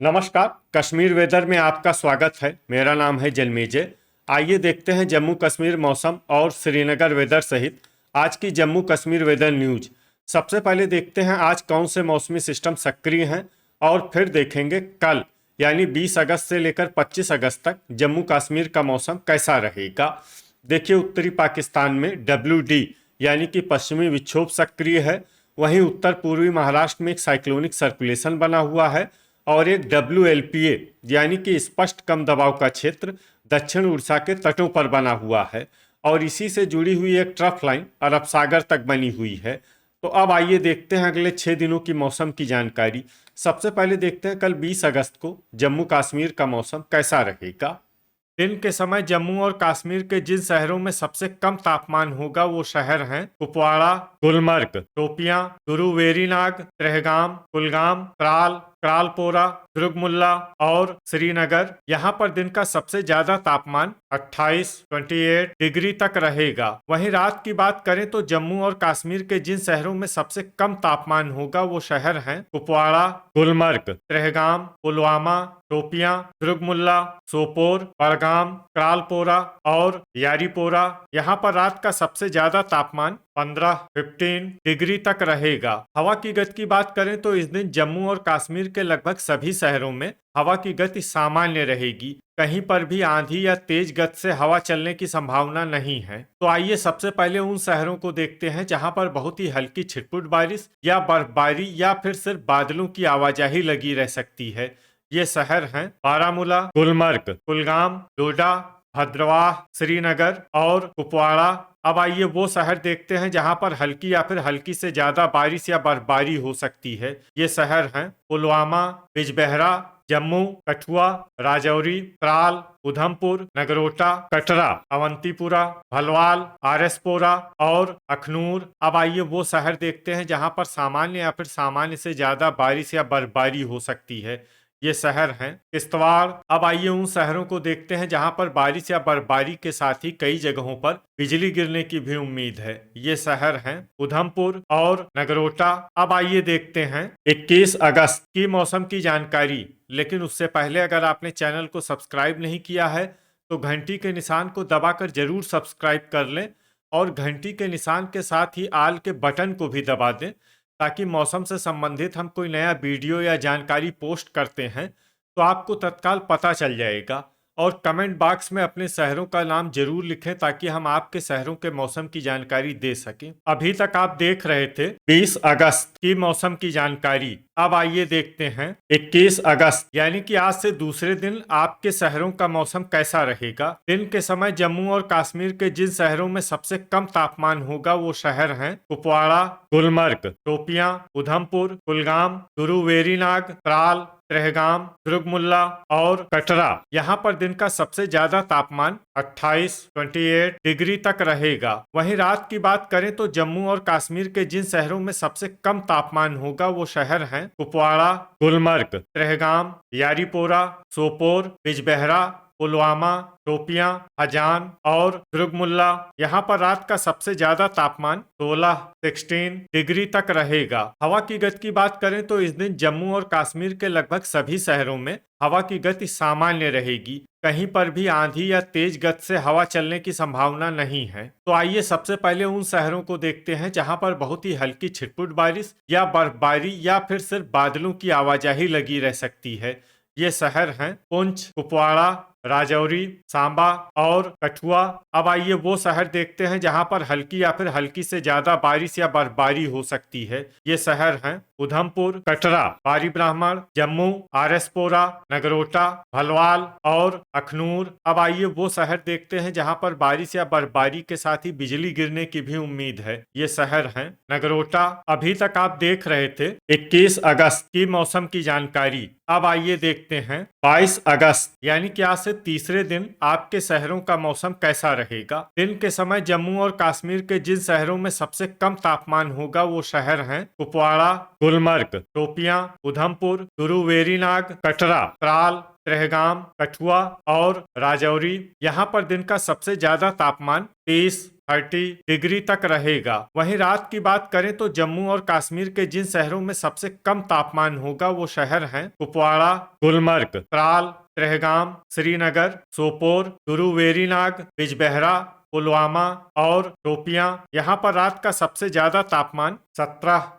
नमस्कार। कश्मीर वेदर में आपका स्वागत है। मेरा नाम है जलमेजे। आइए देखते हैं जम्मू कश्मीर मौसम और श्रीनगर वेदर सहित आज की जम्मू कश्मीर वेदर न्यूज। सबसे पहले देखते हैं आज कौन से मौसमी सिस्टम सक्रिय हैं और फिर देखेंगे कल यानी 20 अगस्त से लेकर 25 अगस्त तक जम्मू कश्मीर का मौसम कैसा रहेगा। देखिए, उत्तरी पाकिस्तान में WD यानी कि पश्चिमी विक्षोभ सक्रिय है। वहीं उत्तर पूर्वी महाराष्ट्र में एक साइक्लोनिक सर्कुलेशन बना हुआ है और एक WLPA यानी कि स्पष्ट कम दबाव का क्षेत्र दक्षिण उड़ीसा के तटों पर बना हुआ है और इसी से जुड़ी हुई एक ट्रफ लाइन अरब सागर तक बनी हुई है। तो अब आइए देखते हैं अगले 6 दिनों की मौसम की जानकारी। सबसे पहले देखते हैं कल 20 अगस्त को जम्मू कश्मीर का मौसम कैसा रहेगा। दिन के समय जम्मू और कश्मीर के जिन शहरों में सबसे कम तापमान होगा वो शहर हैं कुपवाड़ा, गुलमर्ग, शोपियां, गुरु वेरीनाग, त्रेहगाम, कुलगाम, त्राल, त्रालपोरा, दुर्गमुल्ला और श्रीनगर। यहाँ पर दिन का सबसे ज्यादा तापमान 28 डिग्री तक रहेगा। वहीं रात की बात करें तो जम्मू और कश्मीर के जिन शहरों में सबसे कम तापमान होगा वो शहर हैं कुपवाड़ा, गुलमर्ग, त्रेहगाम, पुलवामा, शोपियां, दुर्गमुल्ला, सोपोर, बड़गाम, त्रालपोरा और यारीपोरा। यहाँ पर रात का सबसे ज्यादा तापमान 15 डिग्री तक रहेगा। हवा की गति की बात करें तो इस दिन जम्मू और कश्मीर के लगभग सभी शहरों में हवा की गति सामान्य रहेगी। कहीं पर भी आंधी या तेज गति से हवा चलने की संभावना नहीं है। तो आइए सबसे पहले उन शहरों को देखते हैं जहां पर बहुत ही हल्की छिटपुट बारिश या बर्फबारी या फिर सिर्फ बादलों की आवाजाही लगी रह सकती है। ये शहर हैं बारामूला, गुलमर्ग, कुलगाम, डोडा, भद्रवाह, श्रीनगर और कुपवाड़ा। अब आइए वो शहर देखते हैं जहां पर हल्की या फिर हल्की से ज्यादा बारिश या बर्फबारी हो सकती है। ये शहर हैं पुलवामा, बिजबेहरा, जम्मू, कठुआ, राजौरी, त्राल, उधमपुर, नगरोटा, कटरा, अवंतीपुरा, भलवाल, आरएसपोरा और अखनूर। अब आइए वो शहर देखते हैं जहां पर सामान्य या फिर सामान्य से ज्यादा बारिश या बर्फबारी हो सकती है। ये शहर हैं किश्तवाड़। अब आइए उन शहरों को देखते हैं जहां पर बारिश या बर्फबारी के साथ ही कई जगहों पर बिजली गिरने की भी उम्मीद है। ये शहर हैं उधमपुर और नगरोटा। अब आइए देखते हैं 21 अगस्त की मौसम की जानकारी। लेकिन उससे पहले अगर आपने चैनल को सब्सक्राइब नहीं किया है तो घंटी के निशान को दबाकर जरूर सब्सक्राइब कर लें और घंटी के निशान के साथ ही आल के बटन को भी दबा दें ताकि मौसम से संबंधित हम कोई नया वीडियो या जानकारी पोस्ट करते हैं तो आपको तत्काल पता चल जाएगा। और कमेंट बॉक्स में अपने शहरों का नाम जरूर लिखें ताकि हम आपके शहरों के मौसम की जानकारी दे सकें। अभी तक आप देख रहे थे 20 अगस्त की मौसम की जानकारी। अब आइए देखते हैं 21 अगस्त यानी कि आज से दूसरे दिन आपके शहरों का मौसम कैसा रहेगा। दिन के समय जम्मू और कश्मीर के जिन शहरों में सबसे कम तापमान होगा वो शहर हैं कुपवाड़ा, गुलमर्ग, शोपियां, उधमपुर, कुलगाम, गुरु वेरीनाग, त्राल, त्रेहगाम, दुर्गमुल्ला और कटरा। यहाँ पर दिन का सबसे ज्यादा तापमान 28 डिग्री तक रहेगा। वहीं रात की बात करें तो जम्मू और कश्मीर के जिन शहरों में सबसे कम तापमान होगा वो शहर हैं कुपवाड़ा, गुलमर्ग, त्रेहगाम, यारीपोरा, सोपोर, बिजबेहरा, पुलवामा, शोपियां, हजान और दुर्गमुल्ला। यहाँ पर रात का सबसे ज्यादा तापमान 16 डिग्री तक रहेगा। हवा की गति की बात करें तो इस दिन जम्मू और कश्मीर के लगभग सभी शहरों में हवा की गति सामान्य रहेगी। कहीं पर भी आंधी या तेज गति से हवा चलने की संभावना नहीं है। तो आइए सबसे पहले उन शहरों को देखते हैं जहां पर बहुत ही हल्की छिटपुट बारिश या बर्फबारी या फिर सिर्फ बादलों की आवाजाही लगी रह सकती है। ये शहर हैं पुंछ, कुपवाड़ा, राजौरी, सांबा और कठुआ। अब आइए वो शहर देखते हैं जहां पर हल्की या फिर हल्की से ज्यादा बारिश या बर्फबारी हो सकती है। ये शहर हैं उधमपुर, कटरा, बारी ब्राह्मण, जम्मू, आरएसपोरा, नगरोटा, भलवाल और अखनूर। अब आइए वो शहर देखते हैं जहां पर बारिश या बर्फबारी के साथ ही बिजली गिरने की भी उम्मीद है। ये शहर हैं नगरोटा। अभी तक आप देख रहे थे 21 अगस्त की मौसम की जानकारी। अब आइए देखते हैं 22 अगस्त यानी कि आज से तीसरे दिन आपके शहरों का मौसम कैसा रहेगा। दिन के समय जम्मू और कश्मीर के जिन शहरों में सबसे कम तापमान होगा वो शहर हैं कुपवाड़ा, गुलमर्ग, शोपियां, उधमपुर, गुरु वेरीनाग, कटरा, त्राल, त्रेहगाम, कठुआ और राजौरी। यहाँ पर दिन का सबसे ज्यादा तापमान 30 डिग्री तक रहेगा। वहीं रात की बात करें तो जम्मू और कश्मीर के जिन शहरों में सबसे कम तापमान होगा वो शहर हैं कुपवाड़ा, गुलमर्ग, त्राल, त्रेहगाम, श्रीनगर, सोपोर, गुरुवेरीनाग, बिजबेहरा, पुलवामा और शोपियां। यहाँ पर रात का सबसे ज्यादा तापमान 17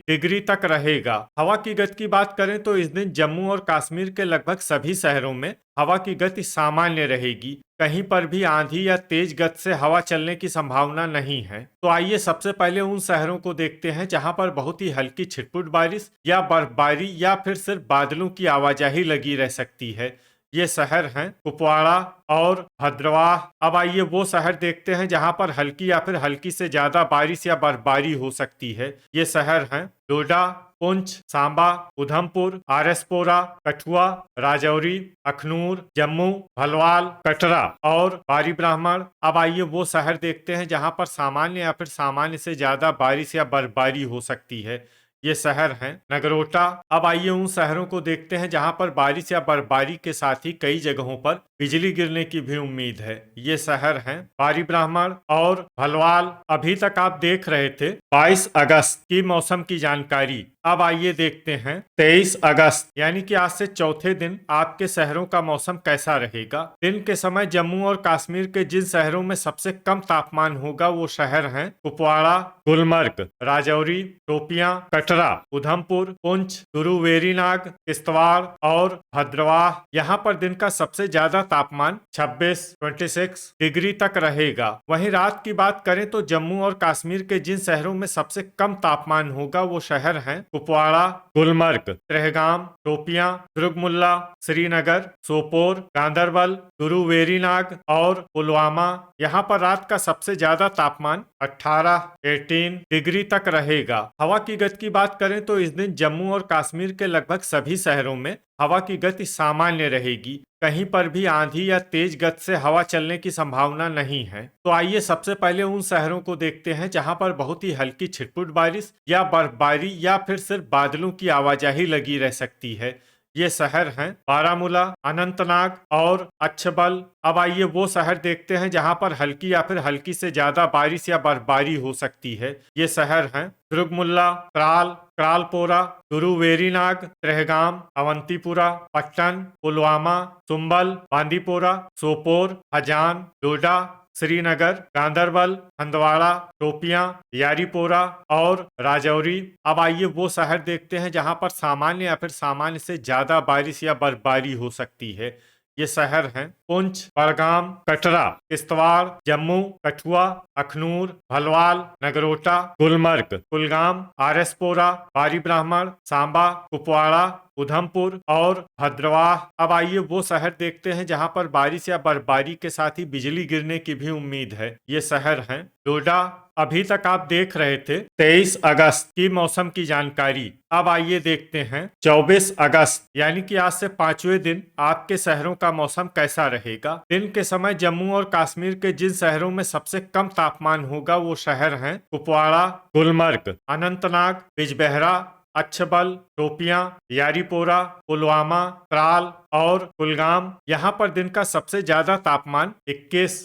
डिग्री तक रहेगा। हवा की गति की बात करें तो इस दिन जम्मू और कश्मीर के लगभग सभी शहरों में हवा की गति सामान्य रहेगी। कहीं पर भी आंधी या तेज गति से हवा चलने की संभावना नहीं है। तो आइए सबसे पहले उन शहरों को देखते हैं जहां पर बहुत ही हल्की छिटपुट बारिश या बर्फबारी या फिर सिर्फ बादलों की आवाजाही लगी रह सकती है। ये शहर हैं कुपवाड़ा और भद्रवाह। अब आइए वो शहर देखते हैं जहां पर हल्की या फिर हल्की से ज्यादा बारिश या बर्फबारी हो सकती है। ये शहर हैं डोडा, पुंछ, सांबा, उधमपुर, आरएसपोरा, कठुआ, राजौरी, अखनूर, जम्मू, भलवाल, कटरा और बारी ब्राह्मण। अब आइए वो शहर देखते हैं जहां पर सामान्य या फिर सामान्य से ज्यादा बारिश या बर्फबारी हो सकती है। ये शहर हैं नगरोटा। अब आइए उन शहरों को देखते हैं जहां पर बारिश या बर्फबारी के साथ ही कई जगहों पर बिजली गिरने की भी उम्मीद है। ये शहर हैं बारी ब्राह्मण और भलवाल। अभी तक आप देख रहे थे 22 अगस्त की मौसम की जानकारी। अब आइए देखते हैं 23 अगस्त यानी कि आज से चौथे दिन आपके शहरों का मौसम कैसा रहेगा। दिन के समय जम्मू और कश्मीर के जिन शहरों में सबसे कम तापमान होगा वो शहर हैं कुपवाड़ा, गुलमर्ग, राजौरी, शोपियां, कटरा, उधमपुर, पुंछ, गुरुवेरीनाग, किश्तवाड़ और भद्रवाह। यहाँ पर दिन का सबसे ज्यादा तापमान 26 डिग्री तक रहेगा। वहीं रात की बात करें तो जम्मू और कश्मीर के जिन शहरों में सबसे कम तापमान होगा वो शहर हैं कुपवाड़ा, गुलमर्ग, त्रेहगाम, शोपियां, दुर्गमुल्ला, श्रीनगर, सोपोर, गांदरबल, गुरुवेरीनाग और पुलवामा। यहाँ पर रात का सबसे ज्यादा तापमान 18 डिग्री तक रहेगा। हवा की गति की बात करें तो इस दिन जम्मू और कश्मीर के लगभग सभी शहरों में हवा की गति सामान्य रहेगी। कहीं पर भी आंधी या तेज गति से हवा चलने की संभावना नहीं है। तो आइए सबसे पहले उन शहरों को देखते हैं जहां पर बहुत ही हल्की छिटपुट बारिश या बर्फबारी या फिर सिर्फ बादलों की आवाजाही लगी रह सकती है। ये शहर हैं बारामूला, अनंतनाग और अच्छबल। अब आइए वो शहर देखते हैं जहां पर हल्की या फिर हल्की से ज्यादा बारिश या बर्फबारी हो सकती है। ये शहर हैं दुर्गमुल्ला, त्राल, क्रालपोरा, गुरुवेरीनाग, त्रेहगाम, अवंतीपुरा, पट्टन, पुलवामा, सुंबल, बांदीपोरा, सोपोर, हजान, डोडा, श्रीनगर, गांदरबल, हंदवाड़ा, शोपियां, यारीपोरा और राजौरी। अब आइए वो शहर देखते हैं जहां पर सामान्य या फिर सामान्य से ज्यादा बारिश या बर्फबारी हो सकती है। ये शहर हैं पुंछ, बड़गाम, कटरा, किश्तवाड़, जम्मू, कठुआ, अखनूर, भलवाल, नगरोटा, गुलमर्ग, कुलगाम, आरएसपोरा, बारी ब्राह्मण, सांबा, कुपवाड़ा, उधमपुर और भद्रवाह। अब आइए वो शहर देखते हैं जहां पर बारिश या बर्फबारी के साथ ही बिजली गिरने की भी उम्मीद है। ये शहर हैं डोडा। अभी तक आप देख रहे थे 23 अगस्त की मौसम की जानकारी। अब आइए देखते हैं 24 अगस्त यानी कि आज से 5वें दिन आपके शहरों का मौसम कैसा रहेगा। दिन के समय जम्मू और कश्मीर के जिन शहरों में सबसे कम तापमान होगा वो शहर हैं कुपवाड़ा, गुलमर्ग, अनंतनाग, बिजबेहरा, अच्छबल, शोपियां, यारीपोरा, पुलवामा, त्राल और कुलगाम। यहाँ पर दिन का सबसे ज्यादा तापमान 21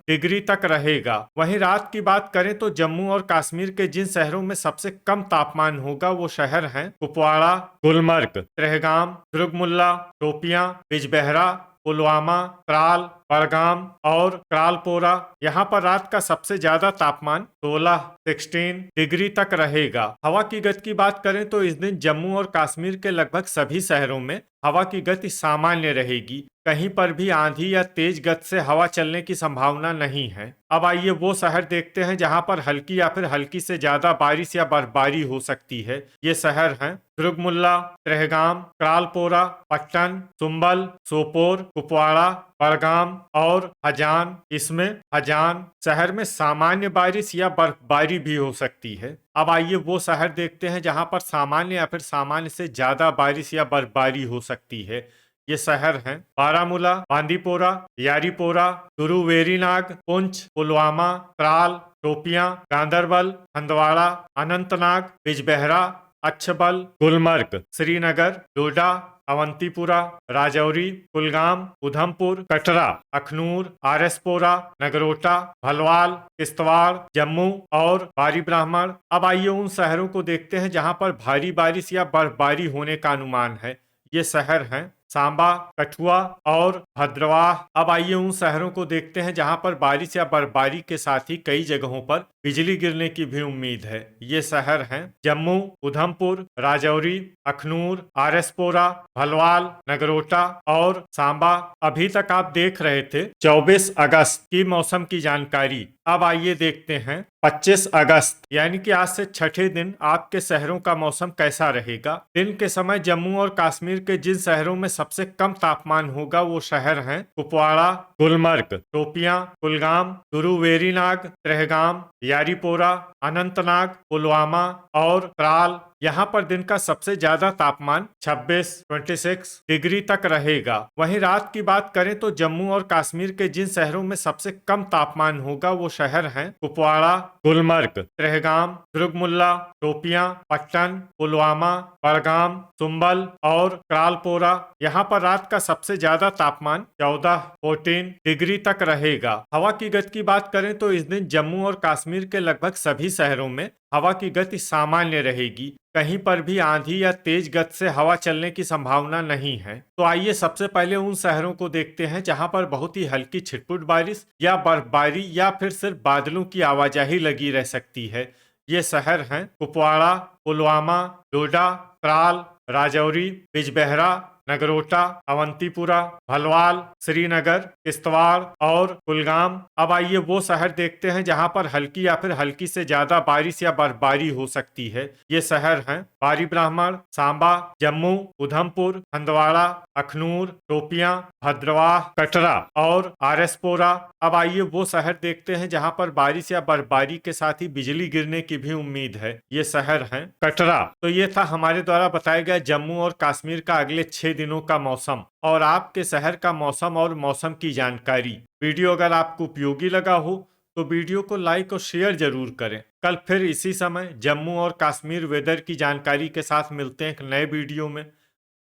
डिग्री तक रहेगा। वहीं रात की बात करें तो जम्मू और कश्मीर के जिन शहरों में सबसे कम तापमान होगा वो शहर हैं कुपवाड़ा, गुलमर्ग, त्रेहगाम, दुर्गमुल्ला, शोपियां, बिजबेहरा, पुलवामा, त्राल, बड़गाम और क्रालपोरा। यहाँ पर रात का सबसे ज्यादा तापमान 16 डिग्री तक रहेगा। हवा की गति की बात करें तो इस दिन जम्मू और कश्मीर के लगभग सभी शहरों में हवा की गति सामान्य रहेगी। कहीं पर भी आंधी या तेज गति से हवा चलने की संभावना नहीं है। अब आइए वो शहर देखते हैं जहां पर हल्की या फिर हल्की से ज्यादा बारिश या बर्फबारी हो सकती है। ये शहर हैं दुर्गमुल्ला, त्रेहगाम, क्रालपोरा, पट्टन, सुंबल, सोपोर, कुपवाड़ा, बड़गाम और हजान। इसमें हजान शहर में सामान्य बारिश या बर्फबारी भी हो सकती है। अब आइए वो शहर देखते हैं जहां पर सामान्य या फिर सामान्य से ज्यादा बारिश या बर्फबारी हो सकती है। ये शहर हैं बारामूला, बांदीपोरा, यारीपोरा, गुरुवेरीनाग, पुंछ, पुलवामा, त्राल, शोपियां, गांदरबल, हंदवाड़ा, अनंतनाग, बिजबेहरा, अच्छबल, गुलमर्ग, श्रीनगर, डोडा, अवंतीपुरा, राजौरी, कुलगाम, उधमपुर, कटरा, अखनूर, आरएसपोरा, नगरोटा, भलवाल, किश्तवाड़, जम्मू और बारी ब्राह्मण। अब आइए उन शहरों को देखते हैं जहां पर भारी बारिश या बर्फबारी होने का अनुमान है। ये शहर हैं सांबा, कठुआ और भद्रवाह। अब आइए उन शहरों को देखते हैं जहां पर बारिश या बर्फबारी के साथ ही कई जगहों पर बिजली गिरने की भी उम्मीद है। ये शहर हैं जम्मू, उधमपुर, राजौरी, अखनूर, आरएसपोरा, भलवाल, नगरोटा और सांबा। अभी तक आप देख रहे थे 24 अगस्त की मौसम की जानकारी। अब आइए देखते हैं 25 अगस्त यानी कि आज से छठे दिन आपके शहरों का मौसम कैसा रहेगा। दिन के समय जम्मू और कश्मीर के जिन शहरों में सबसे कम तापमान होगा वो शहर हैं कुपवाड़ा, गुलमर्ग, शोपियां, कुलगाम, गुरुवेरीनाग, त्रेहगाम, यारीपोरा, अनंतनाग, पुलवामा और त्राल। यहाँ पर दिन का सबसे ज्यादा तापमान 26 डिग्री तक रहेगा। वहीं रात की बात करें तो जम्मू और कश्मीर के जिन शहरों में सबसे कम तापमान होगा वो शहर हैं कुपवाड़ा, गुलमर्ग, त्रेहगाम, दुर्गमुल्ला, शोपियां, पट्टन, पुलवामा, बड़गाम, सुंबल और क्रालपोरा। यहाँ पर रात का सबसे ज्यादा तापमान 14 डिग्री तक रहेगा। हवा की गति की बात करें तो इस दिन जम्मू और कश्मीर के लगभग सभी शहरों में हवा की गति सामान्य रहेगी। कहीं पर भी आंधी या तेज गति से हवा चलने की संभावना नहीं है। तो आइए सबसे पहले उन शहरों को देखते हैं जहां पर बहुत ही हल्की छिटपुट बारिश या बर्फबारी या फिर सिर्फ बादलों की आवाजाही लगी रह सकती है। ये शहर हैं कुपवाड़ा, पुलवामा, डोडा, त्राल, राजौरी, बिजबेहरा, नगरोटा, अवंतीपुरा, भलवाल, श्रीनगर, किश्तवाड़ और कुलगाम। अब आइए वो शहर देखते हैं जहां पर हल्की या फिर हल्की से ज्यादा बारिश या बर्फबारी हो सकती है। ये शहर हैं बारी ब्राह्मण, सांबा, जम्मू, उधमपुर, हंदवाड़ा, अखनूर, शोपियां, भद्रवाह, कटरा और आरएसपोरा। अब आइए वो शहर देखते हैं जहां पर बारिश या बर्फबारी के साथ ही बिजली गिरने की भी उम्मीद है। ये शहर हैं कटरा। तो ये था हमारे द्वारा बताया गया जम्मू और कश्मीर का अगले 6 दिनों का मौसम और आपके शहर का मौसम और मौसम की जानकारी। वीडियो अगर आपको उपयोगी लगा हो तो वीडियो को लाइक और शेयर जरूर करें। कल फिर इसी समय जम्मू और कश्मीर वेदर की जानकारी के साथ मिलते हैं एक नए वीडियो में।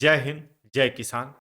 जय हिंद, जय किसान।